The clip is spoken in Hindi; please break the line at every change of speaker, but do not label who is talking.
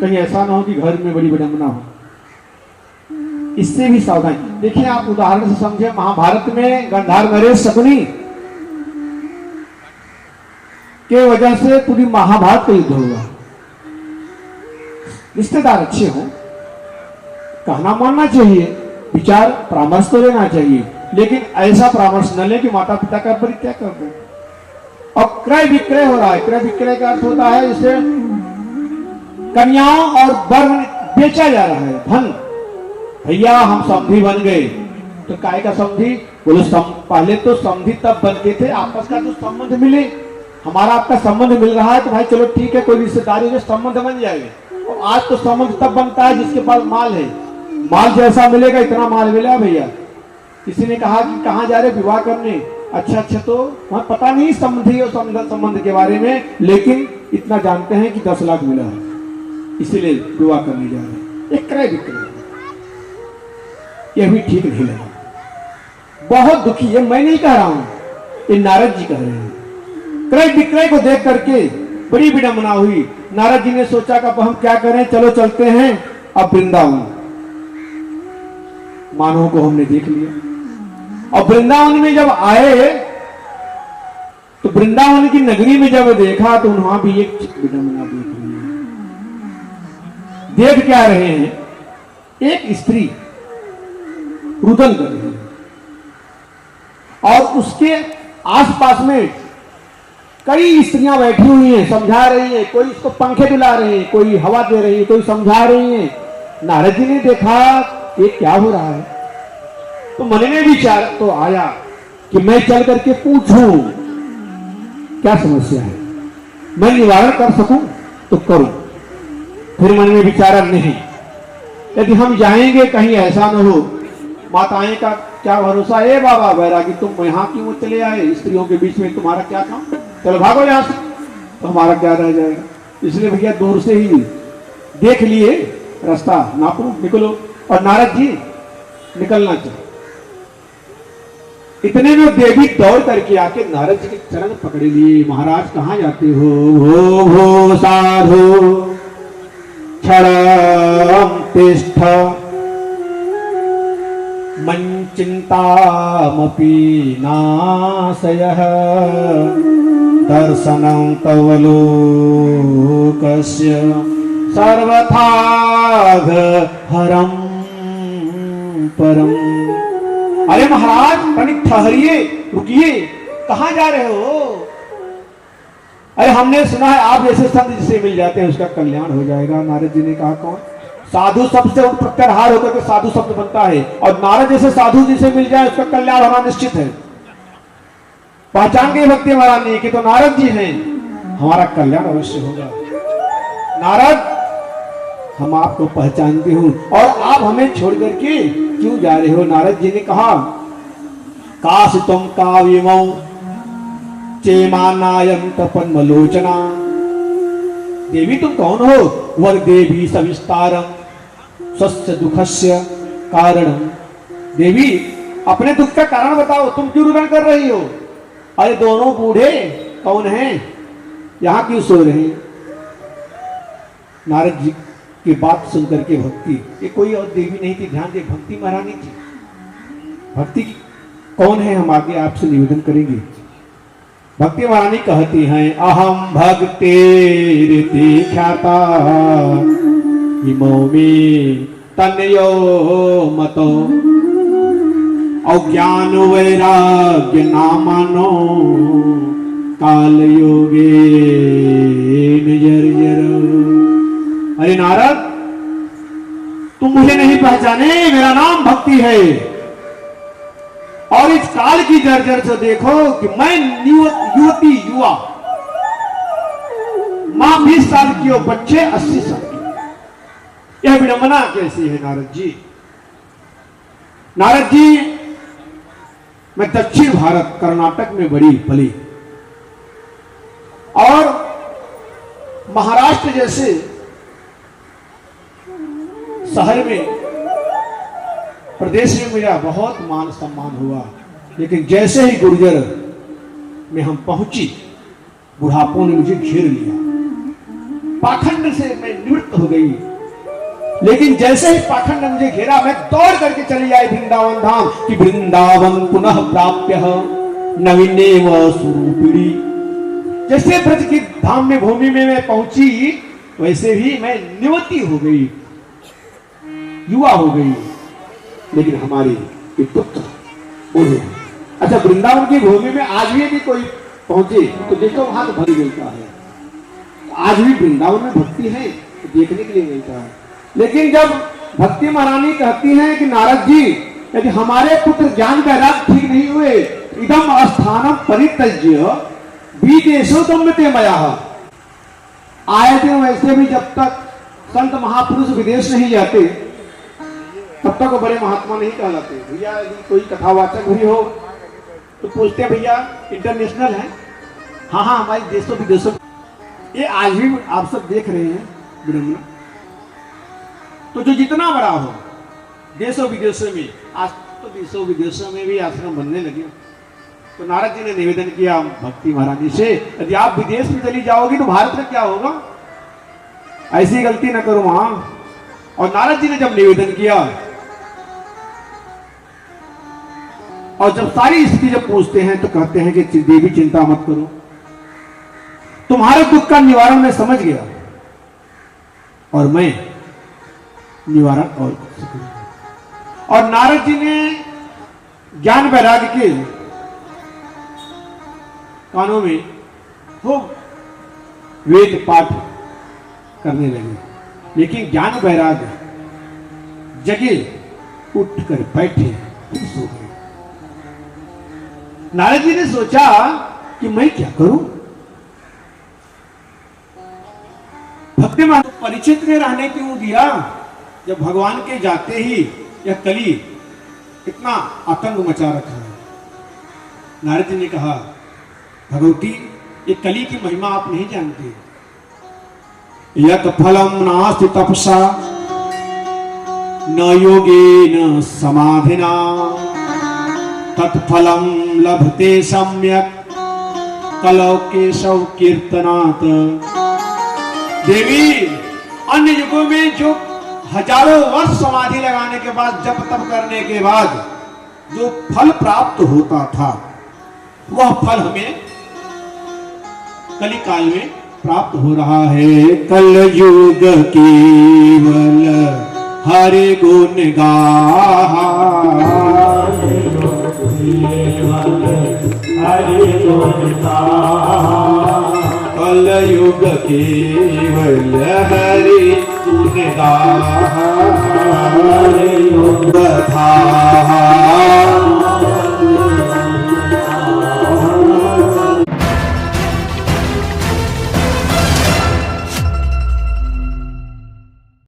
कहीं ऐसा ना हो कि घर में बड़ी विडंबना हो, इससे भी सावधान। देखिए आप उदाहरण से समझे, महाभारत में गंधार नरेश शकुनी के वजह से पूरी महाभारत का युद्ध होगा। रिश्तेदार अच्छे हों, कहना मानना चाहिए, विचार परामर्श तो लेना चाहिए, लेकिन ऐसा परामर्श न ले कि माता पिता का परित्याग कर दो। और क्रय विक्रय हो रहा है। क्रय विक्रय का अर्थ होता है जिसे कन्याओं और वर बेचा जा रहा है, धन। भैया हम समधी बन गए, तो काय का समधी? बोलो पहले तो समधी तब बनते थे आपस का जो संबंध मिले, हमारा आपका संबंध मिल रहा है तो भाई चलो ठीक है, कोई रिश्तेदारी में संबंध बन जाएगा। और आज तो संबंध तब बनता है जिसके पास माल है। माल जैसा मिलेगा, इतना माल मिला भैया। किसी ने कहा कि कहाँ जा रहे विवाह करने? अच्छा, तो वहां पता नहीं संबंधी और संबंध के बारे में, लेकिन इतना जानते हैं कि 10 लाख मिला है, इसीलिए विवाह करने जा रहे हैं। एक क्रय विक्रय, यह भी ठीक नहीं लगा। बहुत दुखी है, मैं नहीं कह रहा हूं, ये नारद जी कह रहे हैं। क्रय विक्रय को देख करके बड़ी विडंबना हुई। नारद जी ने सोचा कि अब हम क्या करें, चलो चलते हैं अब वृंदावन। मानव को हमने देख लिया। और वृंदावन में जब आए तो वृंदावन की नगरी में जब देखा तो वहां भी एक विडंबना देख रही है। देख क्या रहे हैं? एक स्त्री रुदन कर रही है और उसके आसपास में कई स्त्रियां बैठी हुई हैं, समझा रही हैं। कोई इसको पंखे दिला रही है, कोई हवा दे रही है, कोई समझा रही है। नारद जी ने देखा ये क्या हो रहा है, तो मन में विचार तो आया कि मैं चल करके पूछूं क्या समस्या है, मैं निवारण कर सकूं तो करूं। फिर मन में विचारा नहीं, यदि हम जाएंगे कहीं ऐसा न हो, माताएं का क्या भरोसा है बाबा बैरागी, तुम यहाँ क्यों चले आए, स्त्रियों के बीच में तुम्हारा क्या काम, चलो भागो यहां से, तो हमारा क्या रह जाएगा। इसलिए भैया दूर से ही देख लिए रास्ता, नापो निकलो। और नारद जी निकलना चाहिए। इतने में देवी दौड़ करके आके नारद जी के चरण पकड़ लिए। महाराज कहाँ जाते हो? हो साधु क्षणं तिष्ठ मन चिंतामपि नाशयः दर्शनं तव लोकस्य सर्वथा हरम परम। अरे महाराज तनिक ठहरिए, रुकिए, कहां जा रहे हो? अरे हमने सुना है आप जैसे संत जिसे मिल जाते हैं उसका कल्याण हो जाएगा। नारद जी ने कहा कौन? साधु शब्द से प्रत्याहार होकर के साधु शब्द बनता है, और नारद जैसे साधु जिसे मिल जाए उसका कल्याण होना निश्चित है। पहचान गए भक्ति महारानी की तो नारद जी हैं, हमारा कल्याण अवश्य होगा। नारद हम आपको पहचानती हूं और आप हमें छोड़ करके क्यों जा रहे हो? नारद जी ने कहा काश तुम काव्यमौ चेमानायंत पद्मलोचना। देवी तुम कौन हो? वर देवी सविस्तारम स्वस्य दुखस्य कारणम। देवी अपने दुख का कारण बताओ, तुम क्यों रुदन कर रही हो? अरे दोनों बूढ़े कौन हैं, यहां क्यों सो रहे हैं? नारद जी की बात सुनकर के भक्ति, ये कोई और देवी नहीं थी, ध्यान दे, भक्ति महारानी थी। भक्ति कौन है हम आगे आपसे निवेदन करेंगे। भक्ति महारानी कहती हैं अहम भक्ति ख्याता इमो में तनयो मतो अज्ञान वैराग्य नामानो काल योगे निजर। अरे नारद तुम मुझे नहीं पहचाने, मेरा नाम भक्ति है। और इस काल की जर्जर से देखो कि मैं युवती युवा, मां 20 साल की और बच्चे 80 साल की। यह विडंबना कैसी है नारद जी? नारद जी मैं दक्षिण भारत कर्नाटक में बड़ी पली और महाराष्ट्र जैसे शहर में प्रदेश में मेरा बहुत मान सम्मान हुआ, लेकिन जैसे ही गुर्जर में हम पहुंची बुढ़ापों ने मुझे घेर लिया। पाखंड से मैं निवृत्त हो गई। लेकिन जैसे ही पाखंड ने मुझे घेरा, मैं दौड़ करके चली आई वृंदावन धाम कि वृंदावन पुनः प्राप्य नवीने व स्वरूपिणी। जैसे ब्रज की धाम में भूमि में मैं पहुंची, वैसे ही मैं निवृत्ति हो गई, युवा हो गई। लेकिन हमारी पुत्र बोले, अच्छा वृंदावन की भूमि में आज भी यदि कोई पहुंचे तो देखो वहां तो भक्ति मिलता है, आज भी वृंदावन में भक्ति है तो देखने के लिए मिलता है। लेकिन जब भक्ति महारानी कहती हैं कि नारद जी यदि हमारे पुत्र ज्ञान वैराग ठीक नहीं हुए, इदम स्थानम परित्यज्य विदेशो गम्यते मया। आए थे वैसे भी जब तक संत महापुरुष विदेश नहीं जाते तब तक वो बड़े महात्मा नहीं कहलाते। भैया यदि कोई कथावाचक भी हो तो पूछते हैं भैया इंटरनेशनल है? हाँ हाँ हमारे देशों विदेशों। ये आज भी आप सब देख रहे हैं विडंबना। तो जो जितना बड़ा हो देशों विदेशों में, आज तो देशों विदेशों में भी आश्रम बनने लगे। तो नारद जी ने निवेदन किया भक्ति महारानी से, यदि आप विदेश में चली जाओगी तो भारत में क्या होगा, ऐसी गलती न करो वहां। और नारद जी ने जब निवेदन किया और जब सारी स्थिति जब पूछते हैं तो कहते हैं कि देवी चिंता मत करो, तुम्हारे दुख का निवारण मैं समझ गया और मैं निवारण और नारद जी ने ज्ञान वैराग्य के कानों में खूब वेद पाठ करने लगे। लेकिन ज्ञान वैराग्य जगे उठकर बैठे फिर सो गए। नारद जी ने सोचा कि मैं क्या करूं। भक्ति महाराज परिचित ने रहने क्यों दिया, जब भगवान के जाते ही यह कली इतना आतंक मचा रखा है। नारद जी ने कहा भगवती ये कली की महिमा आप नहीं जानते। यत फलम नास्ति तपसा न योगेन समाधिना तत्फलम लभते सम्यक कलौ केशव कीर्तनात्। देवी अन्य युगों में जो हजारों वर्ष समाधि लगाने के बाद जप तप करने के बाद जो फल प्राप्त होता था वह फल हमें कलिकाल में प्राप्त हो रहा है। कल युग केवल हरि गुण गाहा, कल युग केवल हरि गुण गाहा,